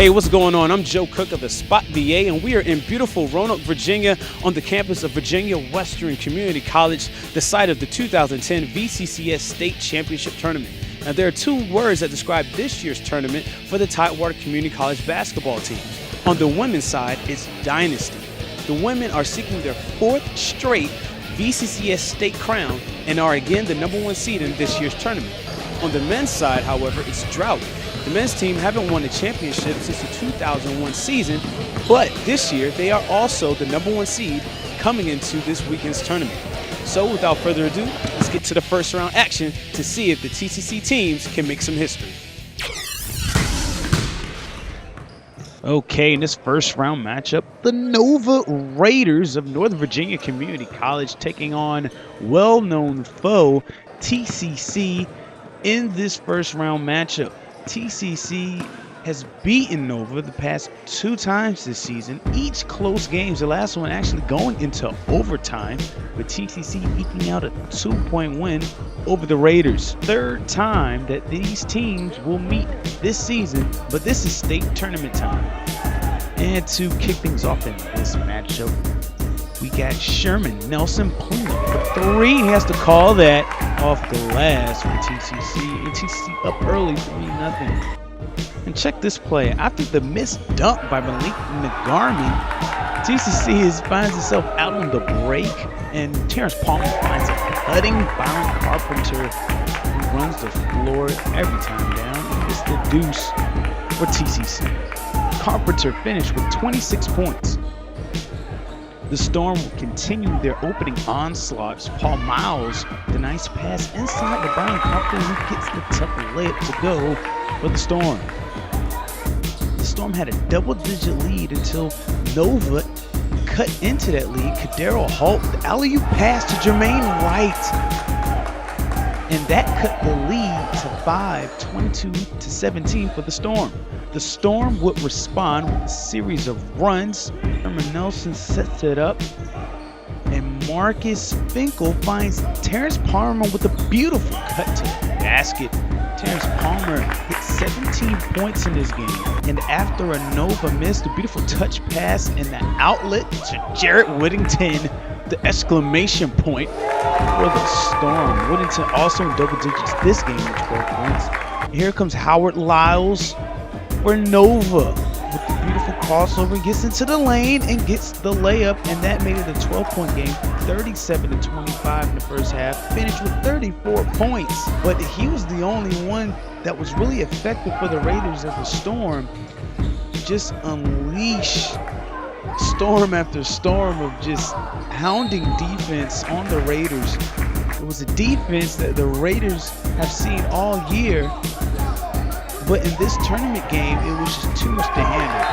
Hey, what's going on? I'm Joe Cook of the Spot VA, and we are in beautiful Roanoke, Virginia, on the campus of Virginia Western Community College, the site of the 2010 VCCS State Championship Tournament. Now, there are two words that describe this year's tournament for the Tidewater Community College basketball team. On the women's side, it's Dynasty. The women are seeking their fourth straight VCCS state crown and are again the #1 seed in this year's tournament. On the men's side, however, it's Drought. The men's team haven't won a championship since the 2001 season, but this year they are also the #1 seed coming into this weekend's tournament. So without further ado, let's get to the first round action to see if the TCC teams can make some history. Okay, in this first round matchup, the Nova Raiders of Northern Virginia Community College taking on well-known foe TCC in this first round matchup. TCC has beaten Nova the past 2 times this season, each close games, the last one actually going into overtime, with TCC eking out a 2-point win over the Raiders. Third time that these teams will meet this season, but this is state tournament time. And to kick things off in this matchup, we got Sherman Nelson pulling up for 3. He has to call that off glass for TCC, and TCC up early 3-0. And check this play. After the missed dunk by Malik Nagarmi, TCC finds itself out on the break, and Terrence Palmer finds a cutting Byron Carpenter, who runs the floor every time down and gets the deuce for TCC. Carpenter finished with 26 points. The Storm will continue their opening onslaughts. Paul Miles, the nice pass inside to Byron Carpenter, who gets the tough layup to go for the Storm. The Storm had a double-digit lead until Nova cut into that lead. Kadero Holt, the alley-oop pass to Jermaine Wright, and that cut the lead to 5, 22-17 for the Storm. The Storm would respond with a series of runs. Sherman Nelson sets it up, and Marcus Finkel finds Terrence Palmer with a beautiful cut to the basket. Terrence Palmer hit 17 points in this game, and after a Nova missed a beautiful touch pass in the outlet to Jarrett Whittington, the exclamation point for the Storm. Whittington also in double digits this game with 12 points. Here comes Howard Lyles for Nova with the beautiful crossover, gets into the lane and gets the layup, and that made it a 12-point game, 37-25 in the first half. Finished with 34 points, but he was the only one that was really effective for the Raiders as the Storm just unleash storm after storm of just hounding defense on the Raiders. It was a defense that the Raiders have seen all year, but in this tournament game, it was just too much to handle.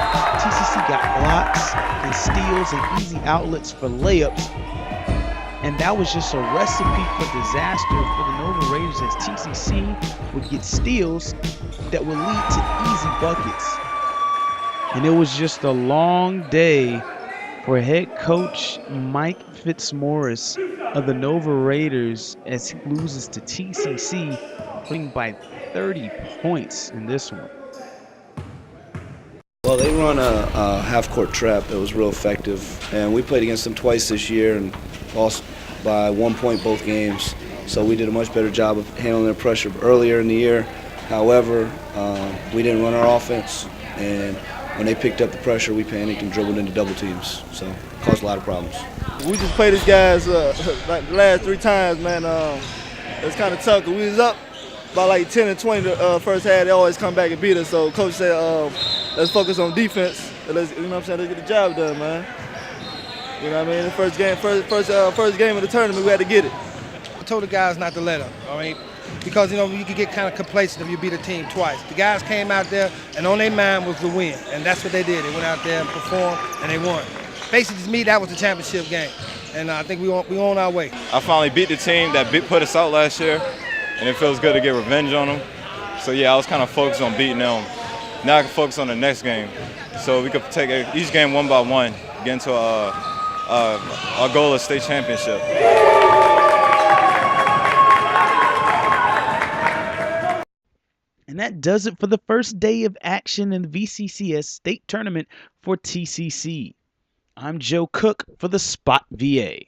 TCC got blocks and steals and easy outlets for layups, and that was just a recipe for disaster for the Nova Raiders, as TCC would get steals that would lead to easy buckets. And it was just a long day for head coach Mike Fitzmaurice of the Nova Raiders as he loses to TCC, winning by 30 points in this one. Well, they run a half-court trap that was real effective, and we played against them twice this year and lost by 1 point both games. So we did a much better job of handling their pressure earlier in the year. However, we didn't run our offense, and when they picked up the pressure, we panicked and dribbled into double teams, so it caused a lot of problems. We just played these guys like the last 3 times, man. It's kind of tough, 'cause we was up by like 10 and 20 the first half. They always come back and beat us. So coach said, let's focus on defense. Let's, you know what I'm saying? Let's get the job done, man. You know what I mean? The first game of the tournament, we had to get it. I told the guys not to let up, all right? Because, you know, you could get kind of complacent if you beat a team twice. The guys came out there, and on their mind was the win, and that's what they did. They went out there and performed, and they won. Basically, to me, that was the championship game, and I think we on our way. I finally beat the team that put us out last year, and it feels good to get revenge on them. So, yeah, I was kind of focused on beating them. Now I can focus on the next game, so we could take each game one by one, get into our goal of state championship. And that does it for the first day of action in the VCCS State Tournament for TCC. I'm Joe Cook for the Spot VA.